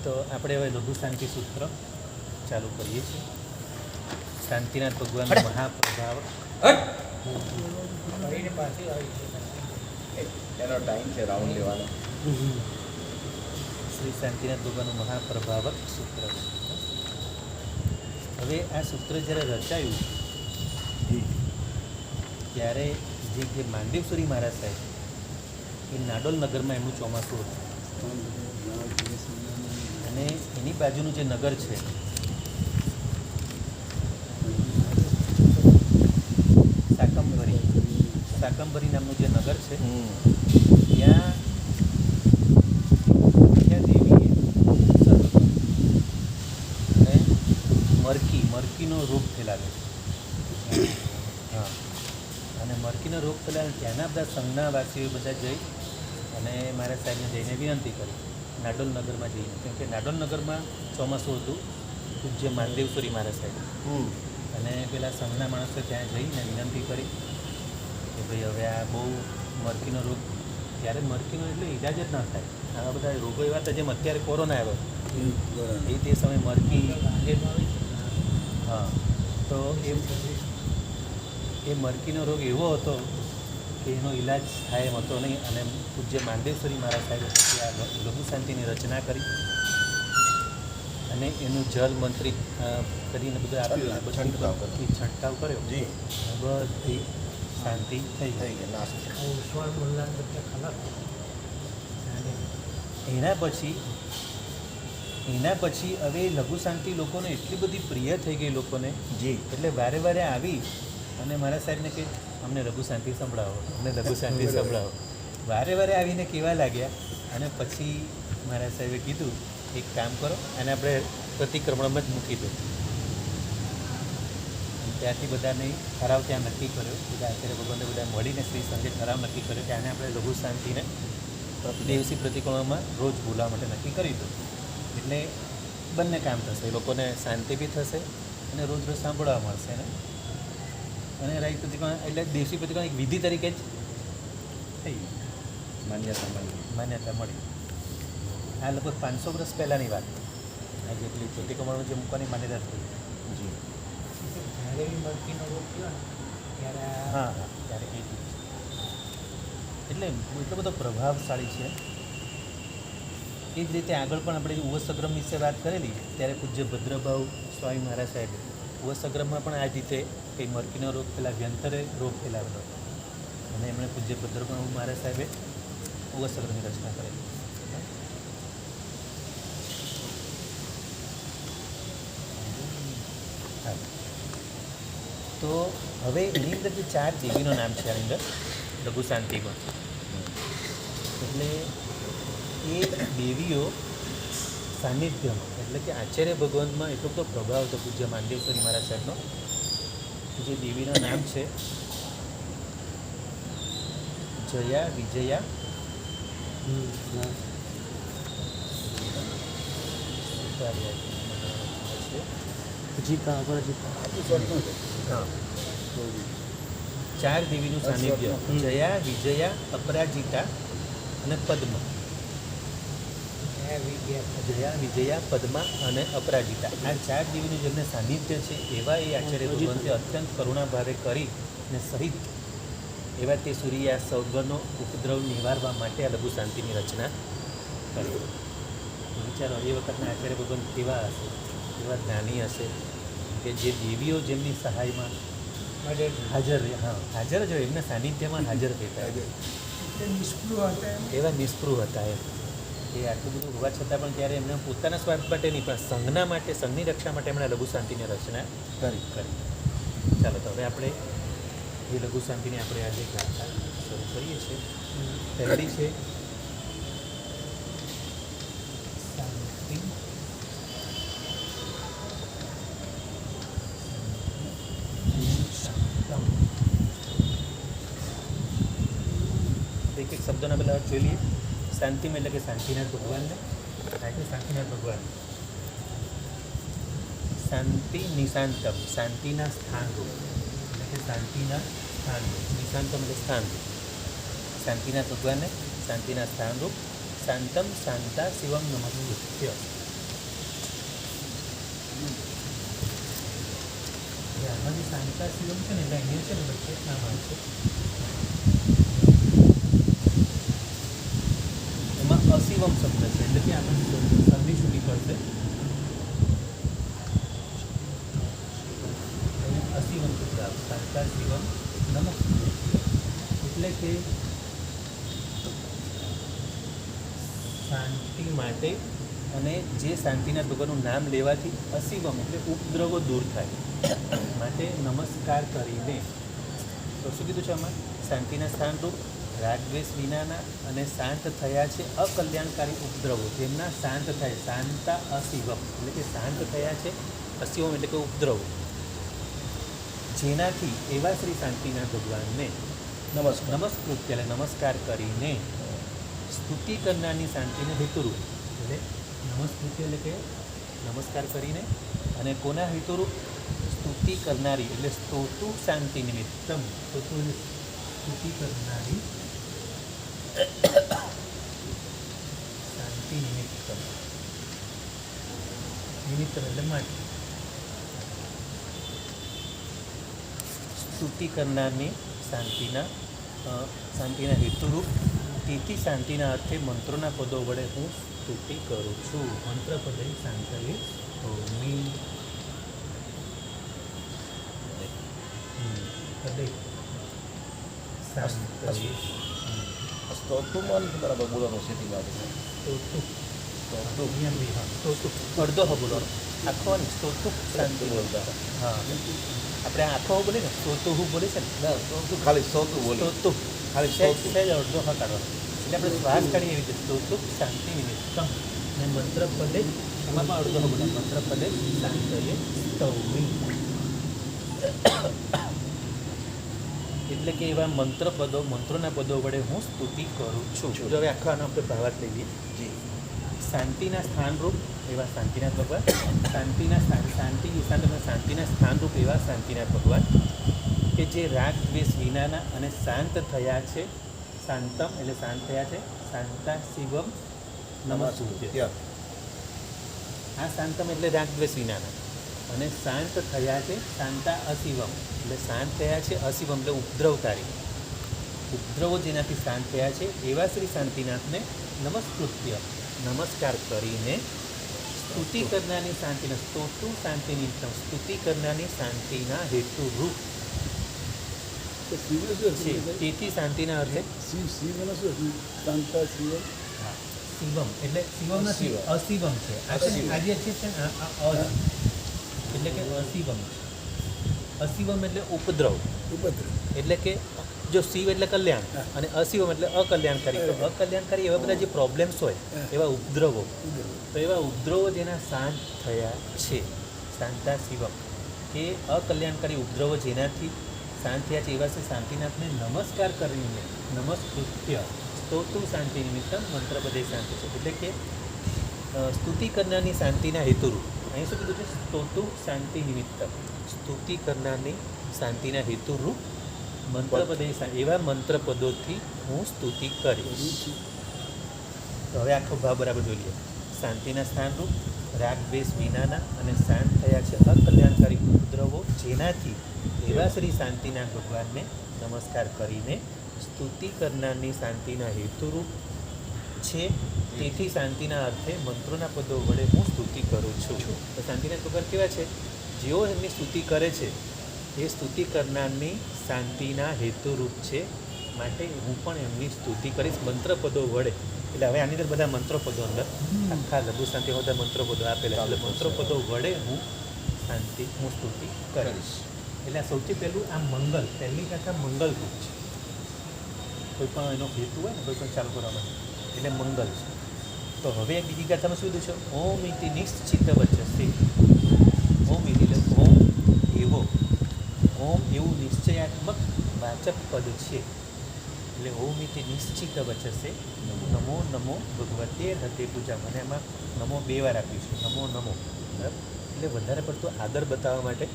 તો આપણે હવે લઘુ શાંતિ સૂત્ર ચાલુ કરીએ છીએ. શાંતિનાથ ભગવાનનો મહાપ્રભાવ. એનો ટાઈમ છે રાઉન્ડ લેવાનો. શ્રી શાંતિનાથ ભગવાનનું મહાપ્રભાવક સૂત્ર. હવે આ સૂત્ર જ્યારે રચાયું ત્યારે જે માંડેશ્વરી મહારાજ સાહેબ એ નાડોલ નગરમાં એમનું ચોમાસું હતું અને એની બાજુનું જે નગર છે શાકંભરી નામનું જે નગર છે ત્યાં દેવીએ અને મરકીનો રોગ ફેલાવ્યો. હા, અને મરકીનો રોગ ફેલાવ્યો. ત્યાંના બધા સંઘના વાસીઓ બધા જઈ અને મારા સાહેબને જઈને વિનંતી કરી નાડોલ નગરમાં જઈને, કેમ કે નાડોલ નગરમાં ચોમાસું હતું પૂજ્ય માનદેવસુરી મારા સાહેબ, અને પેલા સંઘના માણસો ત્યાં જઈને વિનંતી કરી કે ભાઈ હવે આ બહુ મરકીનો રોગ, ત્યારે મરકીનો એટલે ઈલાજ જ ના થાય. આવા બધા રોગો એવા હતા જેમ અત્યારે કોરોના આવ્યો એ તે સમયે મરકી હા, તો એ મરકીનો રોગ એવો હતો કે એનો ઈલાજ થાય એમ હતો નહીં. અને પૂજ્ય માનદેવસરી મારા સાહેબે પછી આ લઘુ શાંતિની રચના કરી અને એનું જલ મંત્રિત કરીને બધું આપ્યું, પછી છંટકાવ કર્યો, બધી શાંતિ થઈ ગઈ. એના પછી હવે લઘુ શાંતિ લોકોને એટલી બધી પ્રિય થઈ ગઈ લોકોને, એટલે વારે વારે આવી અને મારા સાહેબને કે અમને લઘુ શાંતિ સંભળાવો, અમને લઘુ શાંતિ સંભળાવો. વારે વારે આવીને કહેવા લાગ્યા. અને પછી મારા સાહેબે કીધું એક કામ કરો, અને આપણે પ્રતિક્રમણમાં જ મૂકી દો. ત્યાંથી બધાને ઠરાવ ત્યાં નક્કી કર્યો, બધા આચાર્ય ભગવાનને બધા મળીને શ્રી સંઘે ઠરાવ નક્કી કર્યો કે આને આપણે લઘુ શાંતિને દેવસી પ્રતિક્રમણમાં રોજ બોલાવવા માટે નક્કી કરી દો. એટલે બંને કામ થશે, લોકોને શાંતિ બી થશે અને રોજ રોજ સાંભળવા મળશે ને. અને રાઈ પ્રતિક્રમણ એટલે દેવસી પ્રતિક્રમણ એક વિધિ તરીકે જ થઈ માન્યતા મળી. આ લગભગ 500 વર્ષ પહેલાંની વાત. આ જેટલી પ્રતિક્રમણ જે મૂકવાની માન્યતા થઈ. હા, ત્યારે એ એટલે એટલો બધો પ્રભાવશાળી છે. એ જ રીતે આગળ પણ આપણે ઉવસગ્રમ વિશે વાત કરેલી ત્યારે પૂજ્ય ભદ્રભાવ સ્વામી મહારાજ સાહેબે ઉવસગ્રમમાં પણ આ જ રીતે કંઈ મરકીનો રોગ વ્યંતરે રોગ ફેલાવેલો હતો અને એમણે પૂજ્ય ભદ્રભાવ મહારાજ સાહેબે ઉવસગ્રમની રચના કરેલી. તો હવે એની અંદર જે 4 દેવીનો નામ છે આની અંદર લઘુ શાંતિમાં, એટલે એ દેવીઓ સાનિધ્યમાં, એટલે કે આચાર્ય ભગવાનમાં એટલો બધો પ્રભાવ હતો પૂજ્ય માંડેશ્વરી મહારાજ સાહેબનો. જે દેવીના નામ છે જયા, વિજયા, હા, 4 દેવીનું સાનિધ્ય જયા, વિજયા, અપરાજિતા અને પદ્મા. જયા, વિજયા, પદ્મા અને અપરાજિતા, આ 4 દેવીનું જેમને સાનિધ્ય છે એવા એ આચાર્ય ભગવંતે અત્યંત કરુણા ભાવે કરી અને સહિત એવા તે સૂર્ય સૌગનો ઉપદ્રવ નિવારવા માટે આ લઘુ શાંતિની રચના કરી. વિચારો એ વખતના આચાર્ય ભગવાન કેવા હશે, કેવા જ્ઞાની હશે કે જે દેવીઓ જેમની સહાયમાં હાજર જ હોય, એમના સાનિધ્યમાં હાજર રહેતા, એવા નિષ્પૃહ હતા. એ આટલું બધું હોવા છતાં પણ ત્યારે એમને પોતાના સ્વાર્થ માટે નહીં પણ સંઘના માટે, સંઘની રક્ષા માટે એમણે લઘુ શાંતિની રચના કરી. ચાલો, તો હવે આપણે એ લઘુ શાંતિની આપણે આજે ગાથા શરૂ કરીએ છીએ. પહેલી છે શાંતિ. એક એક શબ્દોના પહેલાં જોઈ લઈએ. શાંતિમાં એટલે કે શાંતિનાથ ભગવાનને, શાંતિનાથ ભગવાન. શાંતિ નિશાંતમ, શાંતિના સ્થાનરૂપ, એટલે કે શાંતિના સ્થાનરૂપ. નિશાંતમ એટલે સ્થાનરૂપ. શાંતિનાથ ભગવાનને શાંતિના સ્થાનરૂપ. શાંતમ શાંતા શિવમ નમસ્તુત્ય, આમાં જે શાંતા શિવમ છે ને એટલે અહીંયા છે ને વચ્ચે આમ આવશે, એમાં અશિવમ શબ્દ છે એટલે કે આપણે સંધિ છૂટી પડશે, અહીંયા અશિવમ શબ્દ આવશે, શાંતા શિવમ નમસ્તે, એટલે કે શાંતિ માટે અને જે શાંતિના ભગવાનનું નામ લેવાથી અશિવમ એટલે ઉપદ્રવો દૂર થાય માટે નમસ્કાર કરીને. તો શું કીધું છે આમાં? શાંતિના સ્થાનરૂપ રાગદ્વેષ વિનાના અને શાંત થયા છે અકલ્યાણકારી ઉપદ્રવો, જેમના શાંત થાય, શાંતા અશિવમ એટલે કે શાંત થયા છે, અશિવમ એટલે કે ઉપદ્રવો, જેનાથી એવા શ્રી શાંતિના ભગવાનને નમસ્કૃત્ય એટલે નમસ્કાર કરીને સ્તુતિ કરનારની શાંતિને હેતુરૂપ એટલે નમસ્કૃત્ય એટલે કે નમસ્કાર કરીને અને કોના હેતુરૂપ? સ્તુતિ કરનારી એટલે સ્તોતુ શાંતિ નિમિત્તમ, સ્તોતુ એટલે સ્તુતિ કરનારી શાંતિ નિમિત્તમ, નિમિત્તમ એટલે માટે, સ્તુતિ કરનારની શાંતિના હેતુરૂપ, તેથી શાંતિના અર્થે મંત્રોના પદો વડે હું સ્તુતિ કરું છું. મંત્ર પદે શાંતયે હોમી પદે શાંતયે સ્તોત્રમાં નથી બરાબર બોલવાનું સેટિંગ આવે છે. અડધો હ બોલવાનો, આખો ને સ્તોતુ શાંતિ બોલતા. હા, આપણે આખો બોલે ને સ્તોતુ હું બોલે છે ને, ના સ્તોતું ખાલી સ્તોતું બોલી. સ્તોતુ ખાલી સહેજ સ્તોતું. સહેજ અડધો હ કાઢવાનો, એટલે આપણે શ્વાસ કાઢીએ એવી રીતે સ્તોતુ શાંતિ નિમિત્તમ, ને મંત્ર પદે એમાં પણ અડધો હ બોલે, મંત્ર પદે શાંતયે સ્તૌમી એટલે કે એવા મંત્રોના પદો વડે હું સ્તુતિ કરું છું. જો હવે આખો આનો આપણે ભાવાર્થ લઈ લઈએ. જી. શાંતિના સ્થાનરૂપ એવા શાંતિના ભગવાન, શાંતિના સ્થાનરૂપ એવા શાંતિના ભગવાન કે જે રાગ દ્વેષ વિનાના અને શાંત થયા છે, શાંતમ એટલે શાંત થયા છે, શાંતા શિવમ નમસ્તુત્ય. આ શાંતમ એટલે રાગ દ્વેષ વિનાના અને શાંત થયા છે, શાંતા અશિવમ એટલે શાંત થયા છે, અશિવમ એટલે ઉપદ્રવકારી, ઉપદ્રવો જેનાથી શાંત થયા છે એવા શ્રી શાંતિનાથને નમસ્કૃત્ય નમસ્કાર કરીને સ્તુતિ કરનારની શાંતિના સ્તોતુ શાંતિની સ્તુતિ કરનારની શાંતિના હેતુરૂપ છે. તેથી શાંતિના અર્થે શિવમ એટલે શિવમ નથી, અશિવમ છે. આજે છે ને આ અ એટલે કે અશિવમ છે. અશિવમ એટલે ઉપદ્રવ, એટલે કે જો શિવ એટલે કલ્યાણ અને અશિવમ એટલે અકલ્યાણકારી. તો અકલ્યાણકારી એવા બધા જે પ્રોબ્લેમ્સ હોય, એવા ઉપદ્રવો, તો એવા ઉપદ્રવો જેના શાંત થયા છે, શાંતા શિવમ, કે અકલ્યાણકારી ઉપદ્રવો જેનાથી શાંત થયા છે એવા શ્રી શાંતિનાથને નમસ્કાર કરીને નમસ્કૃત્ય સ્તોતુ શાંતિ નિમિત્તમ મંત્રપદે શાંતિ છે. એટલે કે સ્તુતિ કરનારની શાંતિના હેતુરૂપ, અહીં શું કીધું છે? સ્તોતુ શાંતિ નિમિત્તમ, સ્તુતિ કરનારની શાંતિના હેતુરૂપ મંત્રપદે એવા મંત્રપદોથી હું સ્તુતિ કરીશ. તો હવે આખો ભાવ બરાબર જોઈ લઈએ. શાંતિના સ્થાનરૂપ રાગ દ્વેષ વિનાના અને શાંત થયા છે અકલ્યાણકારી ઉપદ્રવો જેનાથી એવા શ્રી શાંતિના ભગવાનને નમસ્કાર કરીને સ્તુતિ કરનારની શાંતિના હેતુરૂપ છે, તેથી શાંતિના અર્થે મંત્રોના પદો વડે હું સ્તુતિ કરું છું. તો શાંતિના ભગવાન કેવા છે? જેઓ એમની સ્તુતિ કરે છે એ સ્તુતિ કરનારની શાંતિના હેતુરૂપ છે, માટે હું પણ એમની સ્તુતિ કરીશ મંત્રપદો વડે. એટલે હવે આની અંદર બધા મંત્રપદો અંદર આખા લઘુ શાંતિ બધા મંત્રપદો આપેલા, એટલે મંત્રપદો વડે હું સ્તુતિ કરીશ. એટલે આ સૌથી પહેલું આ મંગલ, પહેલી કથા મંગલરૂપ છે. કોઈ પણ એનો હેતુ હોય ને કોઈ પણ ચાલુ કરવા માટે એટલે મંગલ છે. તો હવે એક બીજી ગાથામાં શું કીધું છે? ઓમ ઇતિ નિશ્ચિત વચસે. ઓમ ઇતિ એટલે ઓમ એવો, ઓમ એવું નિશ્ચયાત્મક વાચક પદ છે. એટલે ઓમ ઇતિ નિશ્ચિત વચસે નમો નમો ભગવતે હતે પૂજા. મને એમાં નમો 2 વાર આપ્યું છે, નમો નમો, બરાબર. એટલે વધારે પડતો આદર બતાવવા માટે,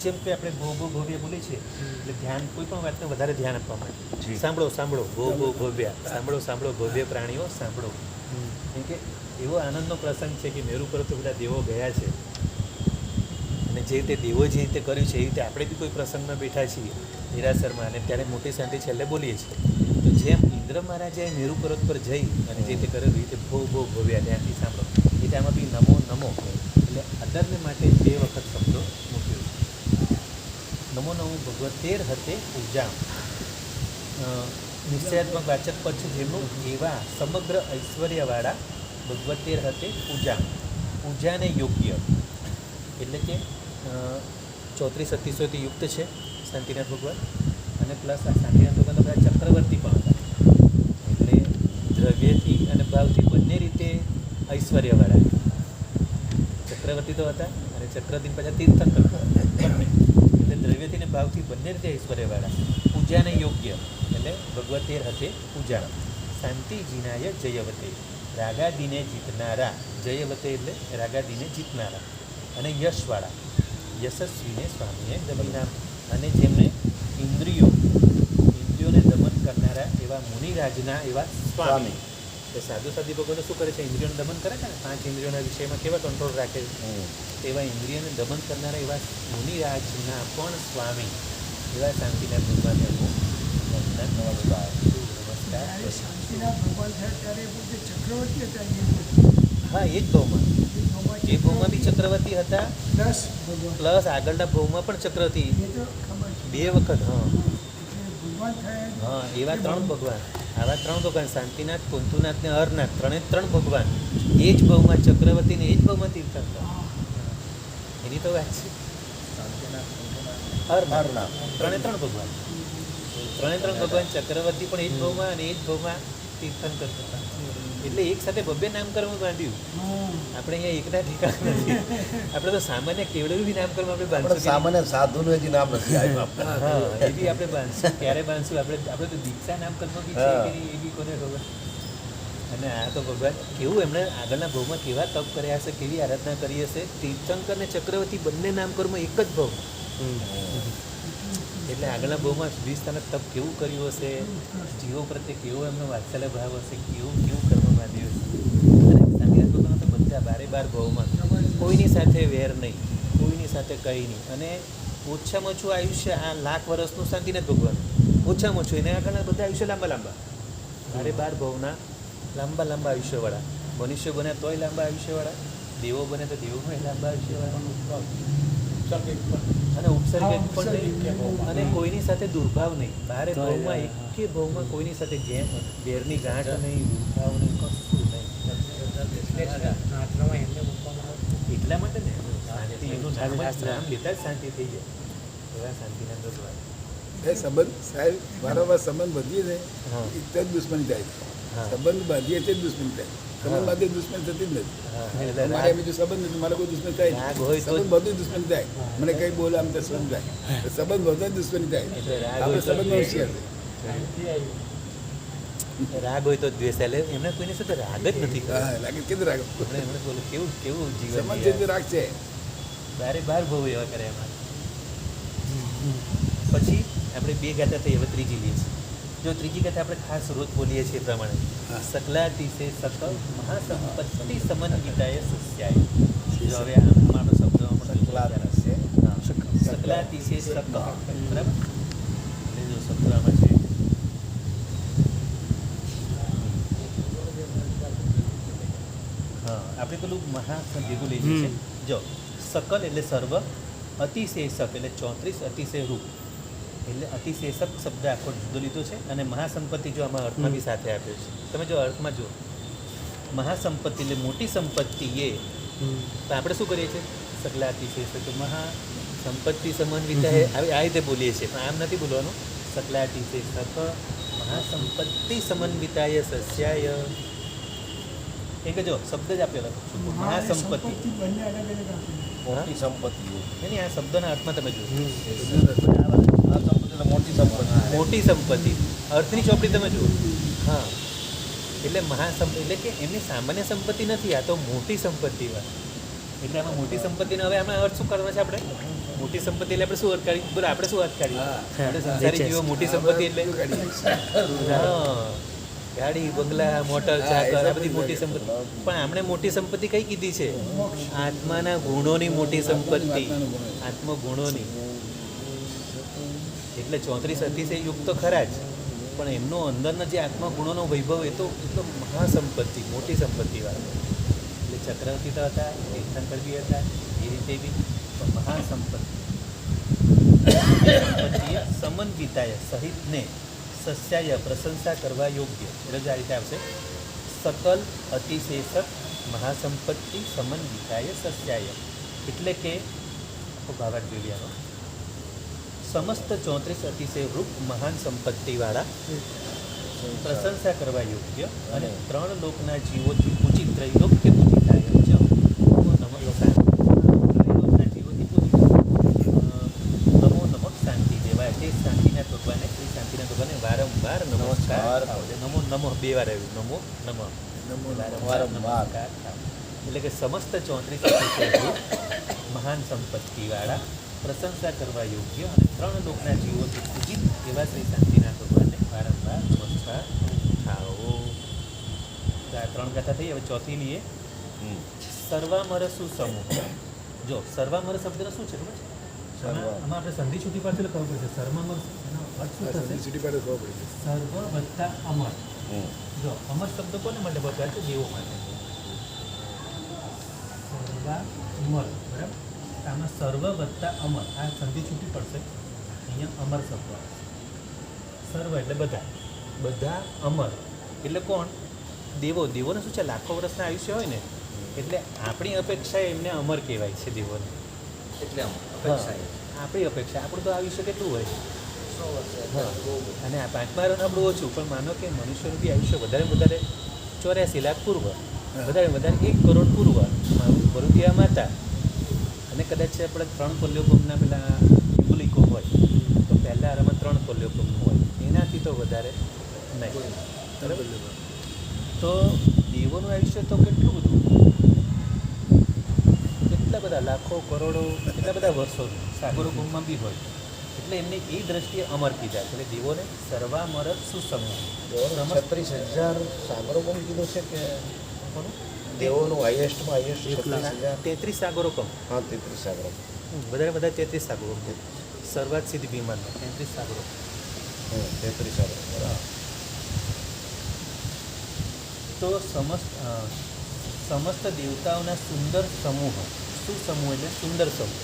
જેમ કે આપણે ભો ભો ભવ્ય બોલીએ છીએ, એટલે ધ્યાન કોઈ પણ વાતને વધારે ધ્યાન આપવા માટે. સાંભળો સાંભળો ભો ભો ભવ્ય, સાંભળો સાંભળો ભવ્ય પ્રાણીઓ સાંભળો. કેમ કે એવો આનંદનો પ્રસંગ છે કે મેરુ પર તો બધા દેવો ગયા છે અને જે રીતે દેવો જે રીતે કર્યું છે એ રીતે આપણે બી કોઈ પ્રસંગમાં બેઠા છીએ નિરાસરમાં અને ત્યારે મોટી શાંતિ છેલ્લે બોલીએ છીએ. તો જેમ ઇન્દ્ર મહારાજે મેરુ પર્વત પર જઈ અને જે રીતે કરેલું એ રીતે ભો ભો ભવ્યા ત્યાંથી સાંભળો એ ત્યાંમાં બી નમો નમો એટલે અદરને માટે 2 વખત શબ્દો મૂક્યો છે. નમો નમો ભગવતેર હતે પૂજા નિશ્ચયાત્મક વાચક પદ છે જેમનું એવા સમગ્ર ઐશ્વર્યવાળા ભગવતેર હતે પૂજાને યોગ્ય એટલે કે 34 37થી યુક્ત છે શાંતિનાથ ભગવાન અને પ્લસ આ શાંતિનાથ ભગવાન બધા ચક્રવર્તી પણ હતા એટલે દ્રવ્યથી અને ભાવથી બંને રીતે ઐશ્વર્યવાળા ચક્રવર્તી તો હતા અને ચક્રથી પાછા તીર્થંકર બંને એટલે દ્રવ્યથી અને ભાવથી બંને રીતે ઐશ્વર્યવાળા પૂજાને યોગ્ય એટલે ભગવતેર હતે પૂજા શાંતિજીનાય જયવતે રાગાદીને જીતનારા જયવતે એટલે રાગાદીને જીતનારા અને યશવાળા યશસ્વીને સ્વામીએ દમીનામ અને જેમને ઇન્દ્રિયોને દમન કરનારા એવા મુનિરાજના એવા સ્વામી એ સાધુ સાધી ભગવાન શું કરે છે ઇન્દ્રિયોને દમન કરે છે ને 5 ઇન્દ્રિયોના વિષયમાં કેવા કંટ્રોલ રાખે છે તેવા ઇન્દ્રિયોને દમન કરનારા એવા મુનિરાજના પણ સ્વામી એવા શાંતિનાથ ભગવાનને હું વંદન નમસ્કાર. શાંતિનાથ ભગવાન થયા ત્યારે પોતે ચક્રવર્તી હતા હા એ જ ભાવમાં એ ભાવમાં બી ચક્રવર્તી હતા પ્લસ ભગવાન પ્લસ આગળના ભાવમાં પણ ચક્રવર્તી એ તો ખબર છે 2 વખત હા એટલે ભગવાન થયા હા એવા 3 ભગવાન આવા 3 ભગવાન શાંતિનાથ કુંતુનાથ ને હરનાથ 3 ભગવાન એ જ ભાવમાં ચક્રવર્તી ને એ જ ભાવમાં તીર્થંકર એની તો વાત છે હરનાથ 3 ભગવાન 3 ભગવાન ચક્રવર્તી પણ એ જ ભાવમાં અને એ જ ભાવમાં તીર્થંકર હતા એટલે એક સાથે બબ્બે નામકર્મ બાંધ્યું આપણે અહીંયા એકના ઠેકાણા નથી આપણે તો સામાન્ય કેવડું બી નામકર્મ આપણે આપણે બાંધશું સામાન્ય સાધુનું હજી નામ નથી આવ્યું આપણે. હા એ બી આપણે બાંધશું ક્યારે બાંધશું આપણે તો દીક્ષા નામકર્મ બી છે કે નહીં એ બી કોને ખબર. અને આ તો ભગવાન કેવું એમણે આગળના ભાવમાં કેવા તપ કર્યા હશે કેવી આરાધના કરી હશે તીર્થંકર ને ચક્રવર્તી બંને નામકર્મ એક જ ભાવ એટલે આગળના ભાવમાં 20 તપ કેવું કર્યું હશે જીવો પ્રત્યે કેવો એમનો વાત્સલ્ય ભાવ હશે કેવું કર્મ બાંધ્યું હશે અને શાંતિનાથ ભગવાન તો બધા 12 ભાવમાં કોઈની સાથે વેર નહીં કોઈની સાથે કંઈ નહીં અને ઓછામાં ઓછું આયુષ્ય આ 1,00,000 વર્ષનું શાંતિનાથ ભગવાન ઓછામાં ઓછું એને આગળના બધા આયુષ્ય લાંબા 12 ભાવના લાંબા આયુષ્યવાળા મનુષ્ય બને તોય લાંબા આયુષ્યવાળા દેવો બને તો દેવોમાં લાંબા આયુષ્યવાળા અને ઉપસર્ગ પણ નહીં અને કોઈની સાથે દુર્ભાવ નહીં 12 ભાવમાં એકે ભાવમાં કોઈની સાથે વેરની ગાંઠ નહીં દુર્ભાવ નહીં કશું નહીં એટલા માટે ને શાંતિ એનું નામ લેતા જ શાંતિ થઈ જાય એવા શાંતિનાથ ભગવાન એ સંબંધ સાહેબ વારંવાર સંબંધ વધીએ ને હા. એટલે જ દુશ્મની થાય હા. સંબંધ બાંધીએ એટલે જ દુશ્મની થાય સંબંધ બાંધીએ દુશ્મની થતી જ નથી હા, એટલે મારે બીજું સંબંધ નથી મારે કોઈ દુશ્મની થાય રાગ નહીં. હોય તો જ- સંબંધ બધું દુશ્મની થાય મને કંઈ બોલે આમ તો સંબંધ થાય સંબંધ વધે જ દુશ્મની થાય એટલે રાગ આપણે હોય તો સંબંધમાં હોશિયાર રાગ હોય તો દ્વેષ એટલે એમને કોઈની સાથે રાગ જ નથી કર્યો. હા લાગે કીધું રાગ એમણે બોલું કેવું જીવન સંબંધ છે તે રાગ છે 12 ભાવ એવા કરે એમાં પછી આપણે 2 ગાથા થઈ હવે ત્રીજી લઈએ છીએ જો ત્રીજી ગાથા આપણે ખાસ રોજ બોલીએ છીએ એ પ્રમાણે હા. સકલાતિશે સકલ મહાસંપત્તિ સમન્વિતાય સસ્યાય જો હવે આનો શબ્દ સકલાતિશે. સકલાતિશે સકલ બરાબર એટલે જો શબ્દ આમાં છે હા આપણે પેલું મહાસન ભેગું લઈ જઈએ જો સકલ એટલે સર્વ અતિશેષક એટલે 34 અતિશય રૂપ એટલે અતિશેષક શબ્દ આખો જુદો લીધો છે અને મહાસંપત્તિ જો આમાં અર્થમાં બી સાથે આપ્યો છે તમે જો અર્થમાં જુઓ મહાસંપત્તિ એટલે મોટી સંપત્તિ એ તો આપણે શું કરીએ છીએ સકલા અતિશેષક તો મહાસંપત્તિ સમન્વિતા આ રીતે બોલીએ છીએ પણ આમ નથી બોલવાનું સકલા અતિશેષક મહાસંપત્તિ સમન્વિતાય સસ્યાય એ કે જો શબ્દ જ આપેલો મહાસંપત્તિ બંને અલગ અલગ આપેલા મોટી સંપત્તિઓ એની આ શબ્દના અર્થમાં તમે જુઓ આ સંપત્તિ એટલે મોટી સંપત્તિ મોટી સંપત્તિ અર્થની ચોપડી તમે જુઓ હા એટલે મહાસંપત્તિ એટલે કે એમની સામાન્ય સંપત્તિ નથી આ તો મોટી સંપત્તિ વાત એટલે આમાં મોટી સંપત્તિનો હવે આમાં અર્થ શું કરવાનો છે આપણે મોટી સંપત્તિ એટલે આપણે શું અર્થ કાઢી બોલો આપણે શું અર્થ કાઢીએ આપણે સંસારી જીવો મોટી સંપત્તિ એટલે હા ગાડી બંગલા મોટર હા, ચાકર એ આ બધી સમજી મોટી ગયા. સંપત્તિ પણ આમણે મોટી સંપત્તિ કઈ કીધી છે આત્માના ગુણોની મોટી સંપત્તિ આત્માનું ગુણ. આત્મગુણોની એટલે 34 અતિશય યુક્ત તો ખરા જ પણ એમનો અંદરના જે આત્મગુણોનો વૈભવ એ તો મહાસંપત્તિ મોટી સંપત્તિવાળો એટલે ચક્રવર્તી તો હતા તીર્થંકર બી હતા એ રીતે બી પણ મહાસંપત્તિ સંપત્તિએ સમન્વિતાય સહિતને સસ્યાય પ્રશંસા કરવા યોગ્ય એટલે જ આ રીતે આવશે સકલ અતિશેષક મહાસંપત્તિ સમન્વિતાય સસ્યાય એટલે કે આખો ભાવાર્થ જોઈ લેવાનો સમસ્ત 34 અતિશય રૂપ મહાન સંપત્તિવાળા પ્રશંસા કરવા યોગ્ય અને 3 લોકના જીવોથી પૂજિત ત્રૈલોક્ય પૂજિતાય ચ ત્રૈલોકના જીવોથી પૂજિત નમો નમઃ શાંતિ દેવાય તે શાંતિના ભગવાને શ્રી શાંતિના ભગવાને વારંવાર નમસ્કાર થાવ. નમો નમઃ 2 વાર આવ્યું નમો નમઃ નમો વારંવાર નમસ્કાર થાવ. એટલે કે સમસ્ત 34 અતિશય રૂપ મહાન સંપત્તિવાળા પ્રશંસા કરવા યોગ્ય અને 3 લોકના જીવોથી પૂજિત એવા શ્રી શાંતિનાથ ભગવાનને વારંવાર નમસ્કાર થાઓ. તો આ 3 ગાથા થઈ. હવે ચોથી લઈએ સર્વામર સુસમૂહ. જો સર્વામર શબ્દનો શું છે ખબર છે? આમાં આપણે સંધિ છૂટી પાડશે એટલે ખબર પડશે સર્વામર એનો અર્થ શું થશે? સિટી પાસે ખબર પડી જાય. સર્વ વત્તા અમર. જો અમર શબ્દ કોને માટે વપરાય છે? દેવો માટે. સર્વામર બરાબર. આમાં સર્વ વત્તા અમર આ સંધિ છૂટી પડશે અહીંયા અમર શબ્દ આવશે. સર્વ એટલે બધા બધા અમર એટલે કોણ? દેવો. દેવોને શું છે લાખો વર્ષના આયુષ્ય હોય ને એટલે આપણી અપેક્ષા એમને અમર કહેવાય છે દેવોને. એટલે આમ હા, આપણી અપેક્ષા આપણું તો આયુષ્ય કેટલું હોય? 100 વર્ષે હા. બહુ બધું. અને આ 5 આપણું ઓછું પણ માનો કે મનુષ્યનું બી આયુષ્ય વધારે વધારે 84 લાખ પૂર્વ વધારે વધારે 1 કરોડ પૂર્વ મારું ભરૂતિયા માતા અને કદાચ આપણે 3 કોલ્યોગમના પેલા યુગલિકો હોય તો પહેલાં આરામાં 3 કોલ્યોગમનું હોય એનાથી તો વધારે નહીં. બરાબર. તો દેવોનું આયુષ્ય તો કેટલું બધું કેટલા બધા લાખો કરોડો કેટલા બધા વર્ષો સાગરો કુંભમાં બી હોય એટલે એમને એ દ્રષ્ટિએ અમર કીધા છે. એટલે દેવોને સર્વામર સુસમૂહ. દેવોનું 36,000 સાગરો કોણ કીધું છે કે કોનું? દેવોનું હાઈએસ્ટમાં હાઈએસ્ટ 36,000 33 સાગરો કમ હા 33 સાગરો વધારે વધારે 33 સાગરો સર્વાત સિદ્ધ વિમાનમાં 33 સાગરો. 33 સાગરો બરાબર. તો સમસ્ત દેવતાઓના સુંદર સમૂહ. સુસમૂહ એટલે સુંદર સમૂહ.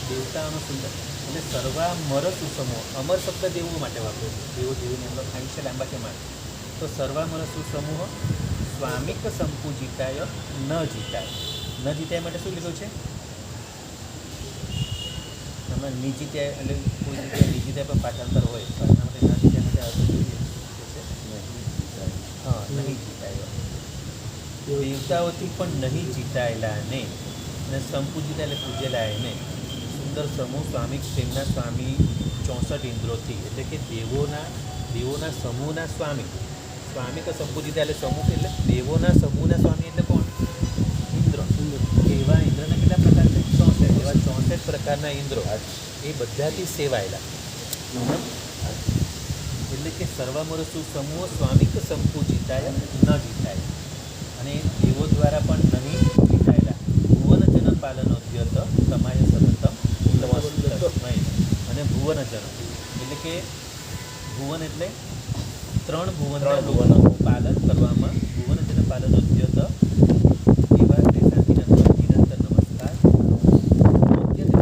દેવતાઓનો સુંદર એટલે સર્વામર સુસમૂહ. અમર શબ્દ દેવો માટે વાપર્યો છે. દેવો દેવીને એમનો આયુષ્ય લાંબા છે માટે. તો સર્વામર સુસમૂહ સ્વામિક સંપૂજિતાય ન જીતાય. ન જીતાય માટે શું લીધું છે? આમાં નિજીતાય એટલે કોઈ જગ્યાએ નિજીતાય પણ પાઠાંતર હોય તો એના માટે ન જીતાય માટે અર્થ જોઈએ છે. હા, નહીં જીતાય. દેવતાઓથી પણ નહીં જીતાયેલા ને સંપૂજિતા એટલે પૂજેલા એને સુંદર સમૂહ સ્વામી તેમના સ્વામી 64 ઇન્દ્રોથી એટલે કે દેવોના સમૂહના સ્વામી. સ્વામી કે સંપૂજિતા એટલે સમૂહ એટલે દેવોના સમૂહના સ્વામી એટલે કોણ? ઇન્દ્ર. એવા ઇન્દ્રના કેટલા પ્રકાર છે? 64. એવા 64 પ્રકારના ઇન્દ્રો એ બધાથી સેવાયેલા. એટલે કે સર્વમરસુ સમૂહ સ્વામિક સંપૂજિતાય ન જીતાય અને દેવો દ્વારા પણ નહીં જીતાયેલા. ભુવનજન પાલનોદ્યત તમાય સતતમ નમસ્તસ્મૈ. અને ભુવનજન એટલે કે ભુવન એટલે 3 ભુવનના લોકોનું પાલન કરવામાં ભુવનજન પાલનોદ્યત એવા શ્રી શાંતિનાથ નિરંતર નમસ્કાર. ઉદ્યત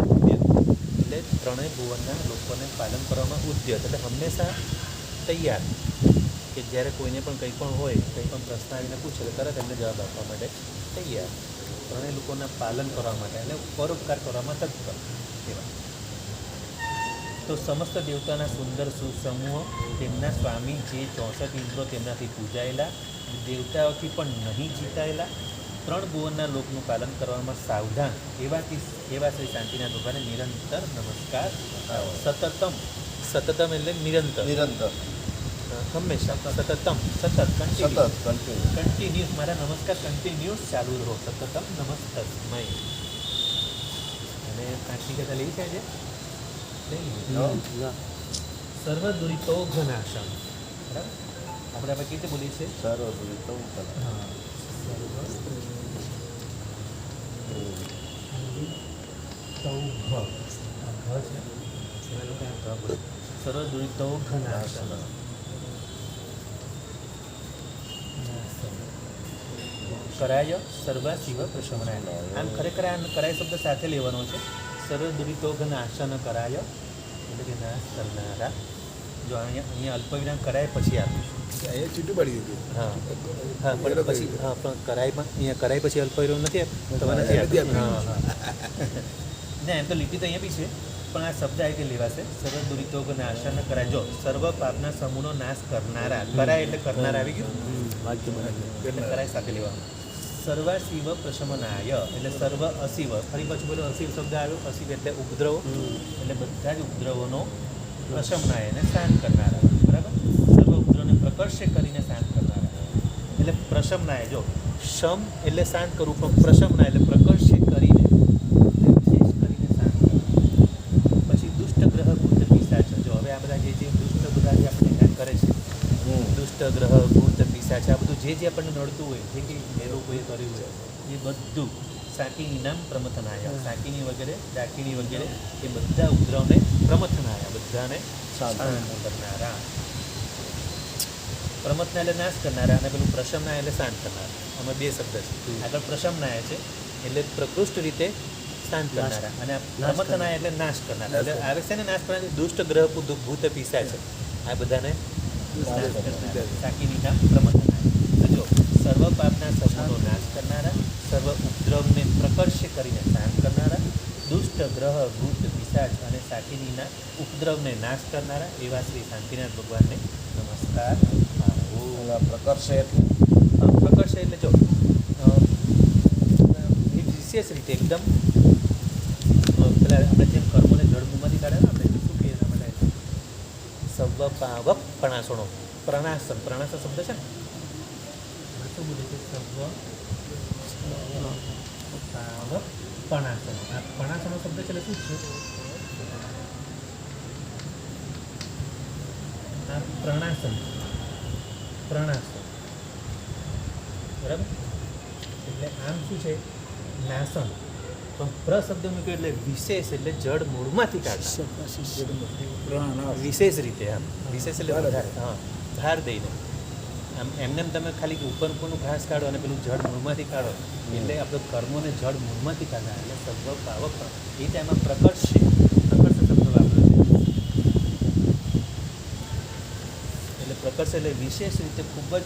એટલે 3 ભુવનના લોકોને પાલન કરવામાં ઉદ્યત એટલે હંમેશા તૈયાર કે જ્યારે કોઈને પણ કંઈ પણ હોય કંઈ પણ પ્રશ્ન આવીને પૂછે તો તરત એમને જવાબ આપવા માટે તૈયાર. 3 લોકોના પાલન કરવા માટે અને પરોપકાર કરવામાં તત્પર એવા. તો સમસ્ત દેવતાના સુંદર સુસમૂહ તેમના સ્વામી જે 64 ઇન્દ્રો તેમનાથી પૂજાયેલા દેવતાઓથી પણ નહીં જીતાયેલા 3 ભુવનના લોકનું પાલન કરવામાં સાવધાન એવા શ્રી શાંતિનાથ ભગવાનને નિરંતર નમસ્કાર. સતતમ એટલે નિરંતર હંમેશા સતતમ સતત કન્ટિન્યુઅસ મારા નમસ્કાર કન્ટિન્યુઅસ ચાલુ રહો. સતતમ નમસ્તસ્મય. અને 5મી કથા લેવી છે આજે સર્વ દુરિતો ઘનાશમ. બરાબર. આપણે કેવી રીતે બોલીએ છીએ? સર્વદુરિતૌ કલા. હા, સર્વદુરિતૌ ઘનાશન. કરાય સર્વા શિવ પ્રશમનાય. આમ ખરેખર આ કરાય શબ્દ સાથે લેવાનો છે. સર્વદુરિતૌ ઘનાશન કરાય એટલે કે નાશ કરનારા. જો અહીંયા અલ્પવિરામ કરાય પછી આપ્યું. અહીંયા છૂટું પડી ગયું. હા હા, પણ પછી હા પણ કરાઈમાં અહીંયા કરાઈ પછી અલ્પવિરામ નથી આપ્યું. તમે નથી આપ્યું. હા હા ના, એમ તો લીટી તો અહીંયા બી છે, પણ આ શબ્દ આ રીતે લેવાશે. સર્વ દુરિતો નાશન કરાય. જો સર્વ પાપના સમૂહનો નાશ કરનારા. કરાય એટલે કરનારા આવી ગયું, એટલે કરાય સાથે લેવાનું. સર્વ શિવ પ્રશમનાય એટલે સર્વ અશિવ. ફરી પાછું બોલો, અશિવ શબ્દ આવ્યો. અશિવ એટલે ઉપદ્રવ, એટલે બધા જ ઉપદ્રવોનો પ્રશમનાય એને શાંત કરનારા. બરાબર? સર્વ ઉપદ્રવને પ્રકર્ષે કરીને શાંત કરનારા. એટલે પ્રશમનાય, જો શમ એટલે શાંત કરવું, પણ પ્રશમનાય એટલે પ્રકર્ષે કરીને, વિશેષ કરીને શાંત કરવું. પછી દુષ્ટ ગ્રહ ભૂત પિશાચ. જો હવે આ બધા જે દુષ્ટ બધા જે આપણને હેરાન કરે છે, દુષ્ટ ગ્રહ ભૂત પિશાચ, આ બધું જે આપણને નડતું હોય, જે કંઈ એ લોકોએ કર્યું હોય, એ બધું સાકીની નામ પ્રમથનાય. સાકીની વગેરે, ડાકીની વગેરે એ બધા ઉપદ્રવને પ્રમથનાય, બધાને શાંત કરનારા. પ્રમથનાય એટલે નાશ કરનારા, અને પેલું પ્રશમનાય એટલે શાંત કરનારા. આમાં બે શબ્દ છે. આગળ પ્રશમનાય છે એટલે પ્રકૃષ્ટ રીતે શાંત કરનારા, અને પ્રમથનાય એટલે નાશ કરનારા. એટલે આવે છે ને નાશ કરનાર, દુષ્ટ ગ્રહ ભૂત પિશાચ છે, આ બધાને નાશ કરનારા. સાકીની નામ પ્રમથનાય. તો જો સર્વ પાપના સમૂહનો નાશ કરનારા, સર્વ ઉપદ્રવને પ્રકર્ષ કરીને શાંત કરનારા, દુષ્ટ ગ્રહ ભૂત પિશાચ અને સાકીનીના ઉપદ્રવને નાશ કરનારા એવા શ્રી શાંતિનાથ ભગવાનને નમસ્કાર. અને પ્રકર્ષે એટલે પ્રકર્ષ એટલે જો એ વિશેષ રીતે એકદમ પેલા આપણે જેમ કર્મોને જળમૂળમાંથી કાઢે ને, આપણે શું કહીએ એના માટે સવ પાવક પ્રણાસણો. પ્રણાસન, પ્રણાસન શબ્દ છે ને, શું બોલે છે? સવ પાવક પ્રણાસન. આ પ્રણાસનો શબ્દ છે એટલે શું છે? આ પ્રણાસન, પ્રણાસન. બરાબર? એટલે આમ શું છે? નાસન. પણ પ્ર શબ્દ મૂક્યો એટલે વિશેષ, એટલે જળ મૂળમાંથી કાઢવા. વિશેષ રીતે, આમ વિશેષ એટલે વધારે, હા, ધાર દઈને. આમ એમને તમે ખાલી ઉપર ઉપરનું ઘાસ કાઢો અને પેલું જળ મૂળમાંથી કાઢો, એટલે આપણે કર્મોને જળ મૂળમાંથી કાઢા. એટલે સર્વ પાવક એ ટાઈમમાં પ્રકર્ષ છે, પ્રકર્ષ શબ્દ વાપરે છે. એટલે પ્રકર્ષ એટલે વિશેષ રીતે ખૂબ જ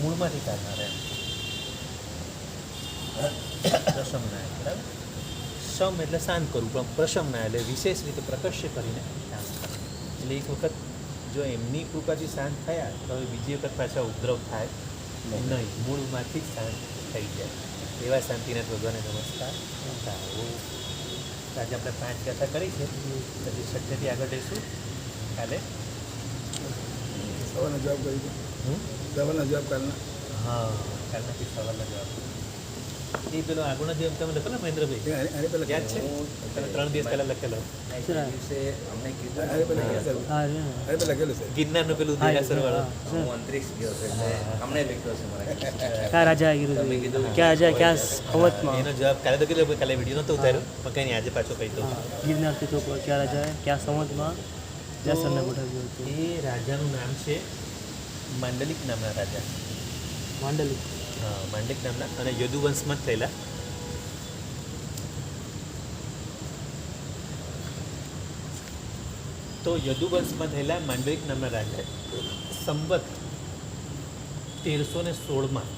મૂળમાંથી કાઢનાર એમ. પ્રશમનાય. બરાબર? શમ એટલે શાંત કરવું, પણ પ્રશમનાય એટલે વિશેષ રીતે પ્રકર્ષ કરીને શાંત કરવું. એટલે એક વખત જો એમની કૃપાથી શાંત થયા તો હવે બીજી વખત પાછા ઉપદ્રવ થાય નહીં, મૂળમાંથી જ શાંત થઈ જાય. એવા શાંતિનાથ ભગવાનને નમસ્કાર. આજે આપણે 5 કથા કરી છે, પછી 6થી આગળ જઈશું કાલે. સવારના જવાબ કરી દો. સવારના જવાબ કાલના. હા, કાલનાથી સવારના જવાબ. એ પેલો આગળનો જવાબ તમે લખેલો મહેન્દ્રભાઈ, આને પહેલાં યાદ છે? તમે 3 દિવસ પહેલા લખેલો. દિવસે અમને કીધું આને પહેલાં લખેલું છે. ગિરનારનું પેલું દેરાસર વાળો. હું અંતરિક્ષ ગયો છે એટલે અમને લખ્યો છે મારા क्या राजा તમે કીધું क्या राजा क्या खवत એનો જવાબ કાલે તો કીધો, કાલે વિડીયો નહોતો ઉતાર્યો, પણ કંઈ નહીં, આજે પાછો કહી દઉં. गिरनार के तो क्या राजा है क्या समझ में जैसा ने बैठा गया तो એ રાજાનું નામ છે માંડલિક નામના રાજા. मांडलिक હા, માંડલિક નામના, અને યદુવંશમાં જ થયેલા. તો યદુવંશમાં થયેલા માંડલિક નામના રાજાએ સંવત 1316માં,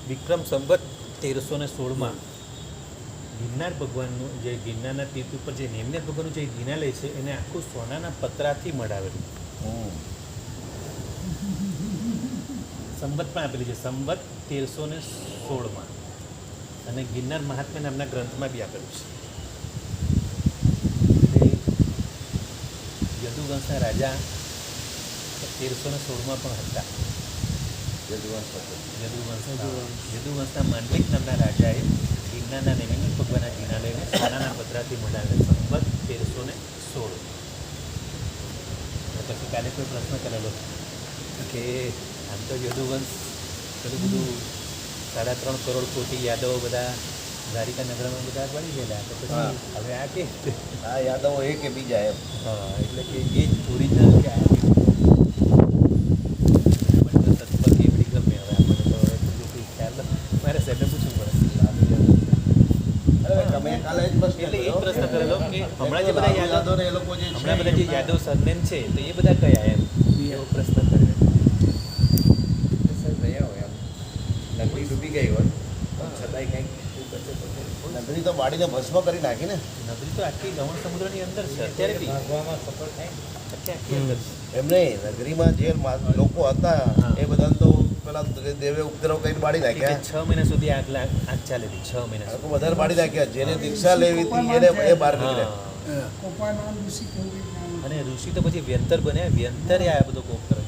વિક્રમ સંવત 1316માં ગિરનાર ભગવાનનું, જે ગિરનારના તીર્થ ઉપર જે નેમનાથ ભગવાનનું જે ગિરનાલય છે એને આખું સોનાના પતરાથી મડાવેલું. સંવત પણ આપેલી છે, સંવત 1316માં, અને ગિરનાર મહાત્મ્ય નામના ગ્રંથમાં બી આપેલું છે. એટલે યદુવંશના રાજા 1316માં પણ હતા. યદુવંશના માંડલિક નામના રાજાએ ગિરનારના નેમિનાથ ભગવાનના ગિરનાલયને સોનાના પતરાથી મડાવેલ. સંવત 1316. પછી કાલે કોઈ પ્રશ્ન કરેલો કે આમ તો યદુવંશ પેલું બધું 3.5 કરોડ કોટી યાદવો બધા દ્વારિકા નગરમાં બધા પડી ગયેલા તો પછી હા. હવે આ કે આ યાદવો એ કે બીજા એમ હા એટલે કે એ જ ઓરિજિનલ કે આ કે પણ તો તત્પર કેવડી ગમે હવે આપણને તો હવે બીજું કંઈ ખ્યાલ નથી. મારે સાહેબને પૂછવું પડે અરે તમે કાલે જ પ્રશ્ન એટલે એ કર્યો પ્રશ્ન કે કરેલો કે હમણાં જે બધા યાદવ યાદવને એ લોકો જે હમણાં બધા જે છે યાદવ સરનેમ છે તો એ બધા કયા એમ એવો પ્રશ્ન કર્યો સર રહ્યા હોય આમ નગરી ડૂબી ગઈ હોય છતાંય કંઈક નગરી તો વાડીને ભસ્મ કરી નાખી ને નગરી તો આખી લવણ સમુદ્રની અંદર છે અત્યારે બી ભાગવામાં સફળ થાય ને. આખી અંદર છે. એમ નહીં નગરીમાં જે લોકો હતા હા. એ બધાને તો પેલા દેવે ઉપદ્રવ કરીને બાળી કે નાખ્યા 6 મહિના સુધી આગ ચાલેલી 6 મહિના લોકો વધારે બાળી નાખ્યા જેને દીક્ષા લેવી હતી એને એ બહાર નીકળ્યા હા કોપાનામ ઋષિ કેવું કંઈક નામ હતું. અને ઋષિ તો પછી વ્યંતર બન્યા વ્યંતરે આ બધો કોપ કરે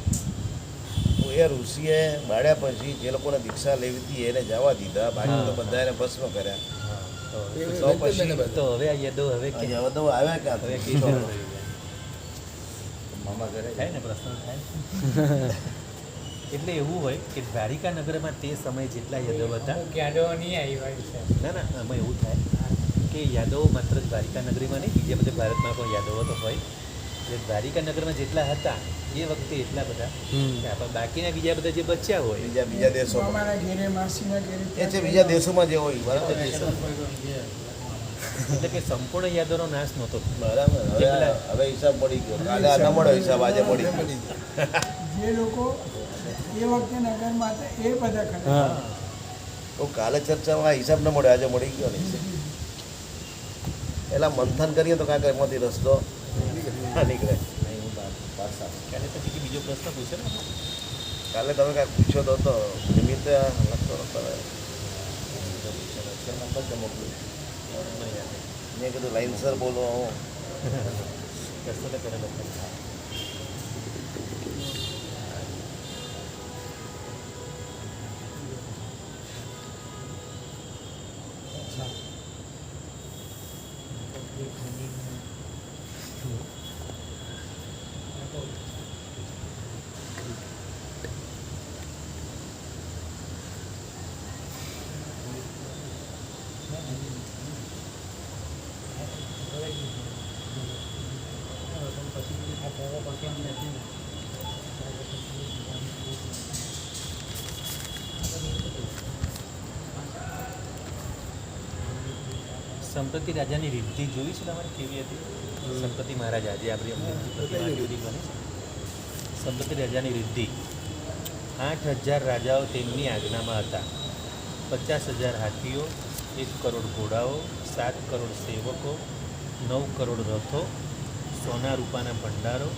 તો એ ઋષિએ બાળ્યા પછી જે લોકોને દીક્ષા લેવી હતી એને જવા દીધા બાકી તો બધા એને ભસ્મ કર્યા હા તો એ તો પછી તો હવે આ યાદવ હવે કે હવે તો આવ્યા હવે ક્યાં કે મામા ઘરે થાય ને પ્રશ્ન થાય એટલે એવું હોય કે દ્વારિકા નગરમાં તે સમયે જેટલા યાદવ હતા ક્યાંડો નહીં આવી હોય છે ના ના આમાં એવું થાય કે યાદવો માત્ર દ્વારિકા નગરીમાં નહીં બીજા બધા ભારતમાં પણ યાદવો તો હોય એટલે દ્વારિકા નગરમાં જેટલા હતા એ વખતે એટલા બધા કે આપણે બાકીના બીજા બધા જે બચ્યા હોય બીજા દેશોમાં મામાના ઘેરે માસીના ઘેરે એ છે બીજા દેશોમાં જે હોય બરાબર એટલે કે સંપૂર્ણ યાદવનો નાશ નહોતો થયો. બરાબર હવે હિસાબ મળી ગયો કાલે આ ન મળ્યો હિસાબ આજે મળી ગયો જે લોકો એ વખતે નગરમાં હતા એ બધા ખરા હા તો કાલે ચર્ચામાં આ હિસાબ ન મળ્યો આજે મળી ગયો ને એલા મંથન કરીએ તો કાંઈક એમાંથી રસ્તો નીકળે કાલે તો બીજો પ્રશ્ન પૂછે ને કાલે તમે કાંઈક પૂછ્યો તો નિમિત્તે લખતો નતો નંબર કે મોકલું મને યાદ નહીં. મેં કીધું લાઈનસર બોલો હું પ્રશ્ન તો કરેલો ખરી. સંપત્તિ રાજાની રિદ્ધિ જોઈ છે તમારે કેવી હતી સંપત્તિ મહારાજા જે આપણી અમદાવાદની પ્રતિમા કેવી બની છે સંપત્તિ રાજાની રિદ્ધિ 8,000 રાજાઓ તેમની આજ્ઞામાં હતા 50,000 હાથીઓ 1 કરોડ ઘોડાઓ 7 કરોડ સેવકો 9 કરોડ રથો સોના રૂપાના ભંડારો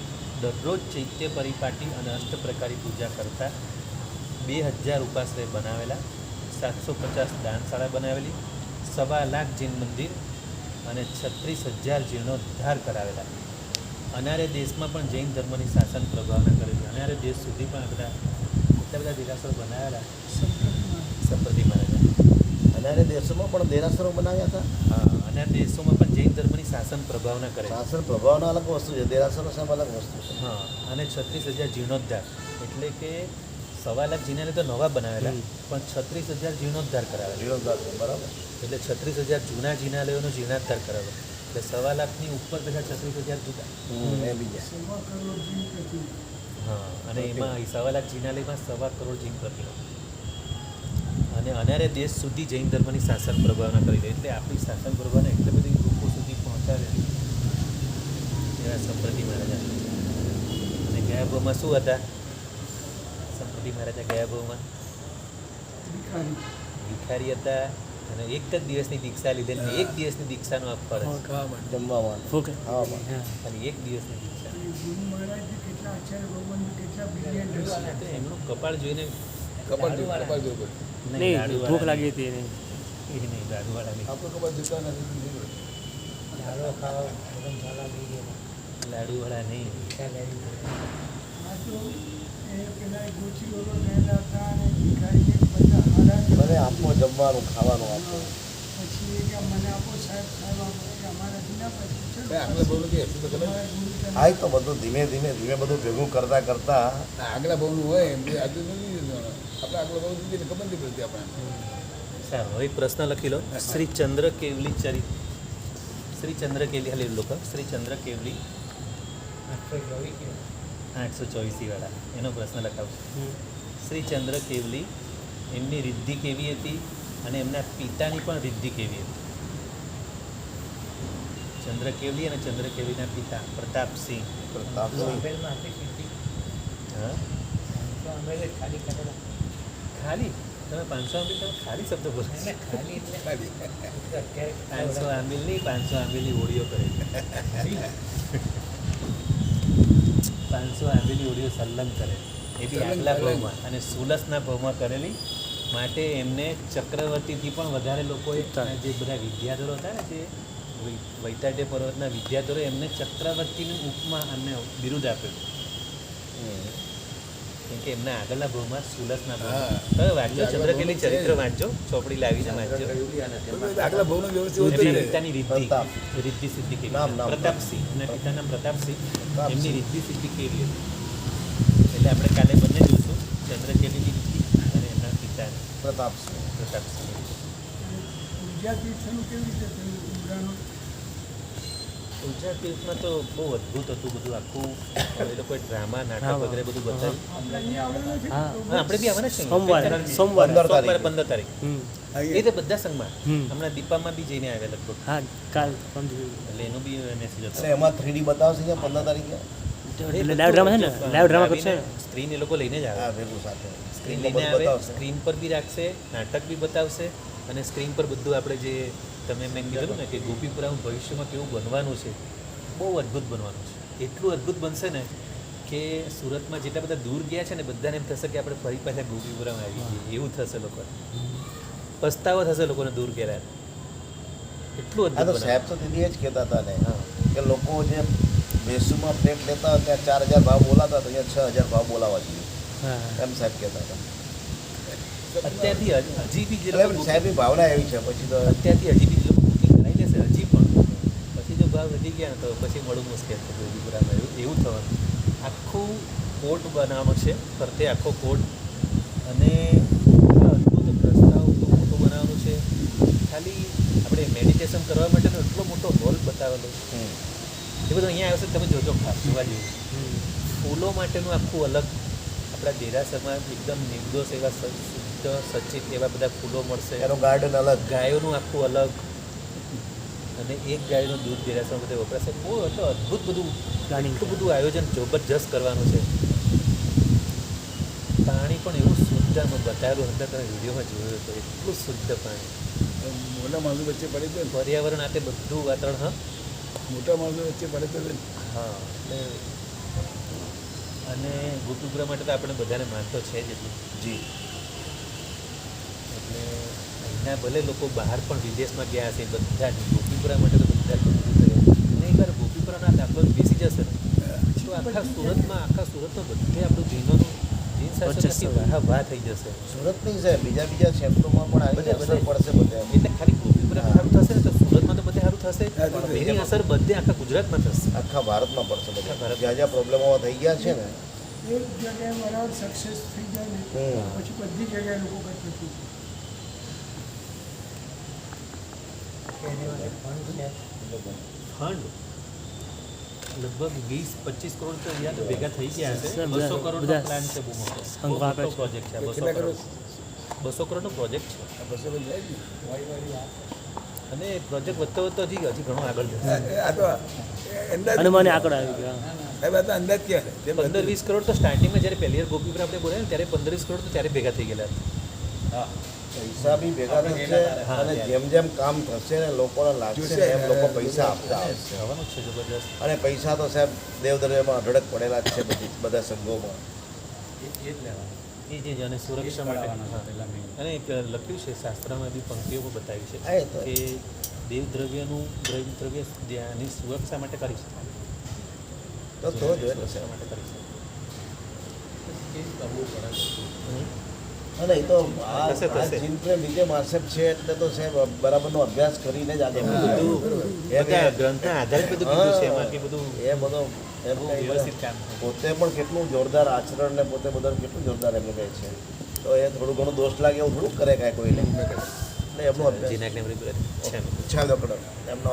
દરરોજ ચૈત્ય પરિપાટી અને અષ્ટપ્રકારી પૂજા કરતા 2,000 ઉપાશ્રય બનાવેલા 750 દાનશાળા બનાવેલી 1.25 લાખ જૈન મંદિર અને 36,000 જીર્ણોદ્ધાર કરાવેલા અનારે દેશમાં પણ જૈન ધર્મની શાસન પ્રભાવના કરેલી અનારે દેશ સુધી પણ આ બધા એટલા બધા દેરાસરો બનાવેલા સંપત્તિ મહારાજા અનારે દેશોમાં પણ દેરાસરો બનાવ્યા હતા હા અનાર દેશોમાં પણ જૈન ધર્મની શાસન પ્રભાવના કરે શાસન પ્રભાવના અલગ વસ્તુ છે દેરાસરો સામે અલગ વસ્તુ છે હા અને 36,000 જીર્ણોદ્ધાર એટલે કે 1.25 લાખ જીર્ણાલય તો નવા બનાવેલા પણ 36,000 જીર્ણોદ્ધાર કરાવેલા જીર્ણોદ્ધાર છે, બરાબર એટલે 36,000 જૂના જીર્ણાલયોનો જીર્ણોદ્ધાર કરાવેલો એટલે 1.25 લાખની ઉપર બધા 36,000 જુદા એ બીજા સેવા કરોડ જીવ પ્રતિમા. હા અને એમાં 1.25 લાખ જીર્ણાલયમાં 1.25 કરોડ જૈન પ્રતિમા અને અનારે દેશ સુધી જૈન ધર્મની શાસન પ્રભાવના કરી એટલે આપણી શાસન પ્રભાવના એટલે બધી લોકો સુધી પહોંચાડેલી એવા સંપત્તિ મહારાજા અને ગયા ભાવમાં શું હતા સંપત્તિ મહારાજા ગયા ભાવમાં ભિખારી. ભિખારી હતા અને એક જ દિવસની દીક્ષા લીધેલી એક દિવસની દીક્ષાનો આ ફરજ જમવામાં ફૂકે ખાવામાં અને એક દિવસની દીક્ષા અને ગુરુ મહારાજ બી કેટલા આચાર્ય ભગવાન બી કેટલા બ્રિલિયન્ટ હશે. તો એમનું કપાળ જોઈને કપાળ જોવું પડે. નહીં લાડુવાળા ભૂખ લાગી હતી એને એ નહીં લાડુવાળા નહીં આપણે કપાળ જોતા નથી લાડુવાળા નહીં આ તો એ પેલા ગોચરીઓનો રહેલા હતા અને ભિખારી બધા હારા મને આપો જમવાનું ખાવાનું આપો પછી એ કે મને આપો સાહેબ સાહેબ આપો કે અમારાથી ના પછી ચલો આગલા બહુ નથી હશે તો ખબર અમારા ગુરુ આ તો બધું ધીમે ધીમે બધું ભેગું કરતા આગલા બહુનું હોય એમ કે આજુ નથી આપણે આગલા બહુ નથી ખબર નથી પડતી આપણે સારું હવે એક પ્રશ્ન લખી લો. શ્રી ચંદ્ર કેવલી ચરિત, શ્રી ચંદ્ર કેવલી હાલી લોકો શ્રી ચંદ્ર કેવલી 824 વાળા એનો પ્રશ્ન લખાવશે. શ્રી ચંદ્ર કેવલી એમની રિદ્ધિ કેવી હતી અને એમના પિતાની પણ રિદ્ધિ કેવી હતી? ચંદ્ર કેવલી અને ચંદ્ર કેવલીના પિતા પ્રતાપસિંહ. હા ખાલી તમે 500 આંબીલ તમે ખાલી શબ્દ બોલો. 500 આંબીલ નહીં, 500 આંબીલની ઓળીઓ કરેલી. 500 આંબીલની ઓળીઓ સલ્લમ કરે એ બી આગલા ભાવમાં અને સુલસના ભાવમાં કરેલી. માટે એમને ચક્રવર્તીથી પણ વધારે લોકોએ જે બધા વિદ્યાધરો હતા ને જે વૈતાડ્ય પર્વતના વિદ્યાધરો એમને ચક્રવર્તીની ઉપમા અને બિરુદ આપેલું. કેમ કે એમના આગળના ભાવમાં સુલસના ભાવમાં હવે વાંચજો ચંદ્રકેલી ચરિત્ર વાંચજો, ચોપડી લાવીને વાંચજો. આગલા બહુનું વ્યવસ્થિત એમના હોય પિતાની રિદ્ધિ પ્રતાપ. રિદ્ધિ સિદ્ધિ કેવી નામ, હતી? નામ, પ્રતાપસિંહ એમના પિતાનું નામ પ્રતાપસિંહ. પ્રતાપસિંહ. એમની રિદ્ધિ સિદ્ધિ કેવી હતી એટલે આપણે કાલે બંને જોઈશું, ચંદ્રકેલીની રિદ્ધિ અને એમના પિતાની પ્રતાપસિંહ. પ્રતાપસિંહ. પૂજા તીર્થનું કેવી રીતે થયું ઉમરાનું? ઊંઝા તીર્થમાં તો બહુ અદ્ભુત હતું બધું આખું. એ લોકોએ ડ્રામા નાટક વગેરે બધું બતાવ્યું. આપણે અહીંયા આવેલા છે હા. હા આપણે બી આવવાના જ છે. સોમવારે 15 સોમવારે તારીખે. 15 તારીખ એ તો બધા સંઘમાં હમણાં દીપામાં બી જઈને આવ્યા લગભગ હા કાલ સમજી એટલે એનું બી મેસેજ હતો. અને એમાં 3D બતાવશે કે 15 તારીખે લાઈવ ડ્રામા છે ને, લાઈવ ડ્રામા કરશે ને. સ્ક્રીન એ લોકો લઈને જ આવે. હા ભેગું સાથે સ્ક્રીન સ્ક્રીનમાં લઈને બધું આવે, બતાવશે. સ્ક્રીન પર બી રાખશે, નાટક બી બતાવશે અને સ્ક્રીન પર બધું આપણે જે તમે મેં કીધું ને કે ગોપીપુરા ભવિષ્યમાં કેવું બનવાનું છે, બહુ અદ્ભુત બનવાનું છે. એટલું અદ્ભુત બનશે ને કે સુરતમાં જેટલા બધા દૂર ગયા છે ને બધાને એમ થશે કે આપણે ફરી પાછા ગોપીપુરામાં આવી જઈએ એવું થશે લોકોને. પસ્તાવો થશે લોકોને દૂર ગયા. એટલું આ તો અદ્ભુત સાહેબ તો દીદી એ જ કહેતા હતા ને કે લોકો જે વેસુમાં પ્લેટ લેતા હતા ત્યાં 4000 ભાવ બોલાતા હતા અહીંયા 6000 ભાવ બોલાવા જોઈએ હા એમ સાહેબ કહેતા હતા. અત્યારથી હજી બી જે એટલે લોકો સાહેબની ભાવના એવી છે પછી તો અત્યારથી હજી બી લોકો બુકિંગ કરાવી લેશે હજી પણ. પછી જો ભાવ વધી ગયા ને તો પછી મળવું મુશ્કેલ છે ગોપીપુરામાં. એવું થવાનું. આખું કોર્ટ બનાવવાનો છે, ફરતે આખો કોર્ટ અને અદ્ભુત પ્રસ્તાવ તો મોટો બનાવવાનો છે. ખાલી આપણે મેડિટેશન કરવા માટેનો એટલો મોટો હોલ બતાવેલો એ બધું અહીંયા આવશે તમે જોજો ખાસ જોવા જેવું. ફૂલો માટેનું આખું અલગ આપણા દેરાસરમાં એકદમ નિર્દોષ એવા શુદ્ધ સચિત એવા બધા ફૂલો મળશે. એનું ગાર્ડન અલગ. ગાયોનું આખું અલગ અને એક ગાયનું દૂધ દેરાસરમાં બધે વપરાશે. બહુ એટલે અદ્ભુત બધું Planning. એટલું બધું આયોજન જબરજસ્ત કરવાનું છે. પાણી પણ એવું શુદ્ધ આમાં બતાવેલું અંદર તમે વિડીયોમાં જોયું તો એટલું શુદ્ધ પાણી. મોટા માણસો વચ્ચે પડે તો ને. પર્યાવરણ આતે બધું વાતાવરણ. હા મોટા માણસો વચ્ચે પડે તો ને. હા એટલે અને ગોપીપુરા માટે તો આપણે બધાને માનતો છે જ એટલું. જી એટલે અહીંના ભલે લોકો બહાર પણ વિદેશમાં ગયા હશે બધા જ ગોપીપુરા માટે તો બધા જ બધું કરે. અને એકવાર ગોપીપુરાના દાખલો બેસી જશે ને તો આખા સુરતમાં બધે આપણું જીનોનું જીન શાસનથી વાહ થઈ જશે. સુરત નહીં સાહેબ બીજા ક્ષેત્રોમાં પણ આની બધે અસર પડશે બધે. એટલે ખાલી ગોપીપુરા સારું થશે ને તો સુરતમાં તો બધે સારું થશે હા, તો પણ એની અસર બધે આખા ગુજરાતમાં થશે. આખા ભારતમાં પડશે આખા બધા ભારતમાં. જ્યાં જ્યાં પ્રોબ્લેમો થઈ ગયા છે ને એક જગ્યાએ બરાબર સક્સેસ થઈ જાય ને પછી બધી જગ્યાએ લોકો કરતા થઈ જાય. ફંડ લગભગ 20-25 કરોડ તો અહીંયા તો ભેગા થઈ ગયા હશે. સર, 200 કરોડનો બધા પ્લાન છે બહુ મોટો. સંઘ બહુ આપે મોટો છે. પ્રોજેક્ટ છે આ 200 કેટલા કરોડ. કરોડ? 200 કરોડનો પ્રોજેક્ટ છે આ બસો બધું જાય ને. અને પ્રોજેક્ટ વધતો હજી ઘણો આગળ જશે. આ તો અંદાજ અને મને આંકડો આવી ગયો સાહેબ આ તો અંદાજ ક્યાં છે? જેમ 15-20 કરોડ તો સ્ટાર્ટિંગમાં જ્યારે પહેલી વાર ગોપીપુરા આપણે બોલાવ્યા ને ત્યારે 15-20 કરોડ તો ત્યારે ભેગા થઈ ગયેલા હતા. પૈસા બી ભેગા થશે હા. અને જેમ જેમ કામ થશે ને લોકોને લાગશે ને એમ લોકો પૈસા આપતા આવશે. થવાનું જ છે જબરદસ્ત. અને પૈસા તો સાહેબ દેવદરબારમાં અઢળક પડેલા જ છે બધા સંઘોમાં. એ જે અને સુરક્ષા માટે હા. અને એક લખ્યું છે શાસ્ત્રમાં બી પંક્તિઓ પણ બતાવી છે હા, એ તો. કે દ્રવ્ય આની સુરક્ષા માટે કરી શકાય. તો જ હોય ને સુરક્ષા સાહેબ. માટે કરી શકાય. કરવું પડે. હમ. અને એ તો આ થશે, થશે. જીન પ્રેમ વિજય માર્સેપ છે એટલે તો સાહેબ બરાબરનો અભ્યાસ કરીને જ આગળ એમનું વધ્યું. બધું એ બધા ગ્રંથના આધારે બધું કીધું છે એમાંથી બધું એ બધો એમ બહુ કંઈ વ્યવસ્થિત કામ છે. પોતે પણ કેટલું જોરદાર આચરણ ને પોતે બધા કેટલું જોરદાર એમનું કહે છે તો એ થોડું ઘણું દોષ લાગે એવું થોડુંક કરે કાંઈ કોઈને એટલે એમનો અભ્યાસ જીનાકને બધું છે. ચાલો કડો એમનો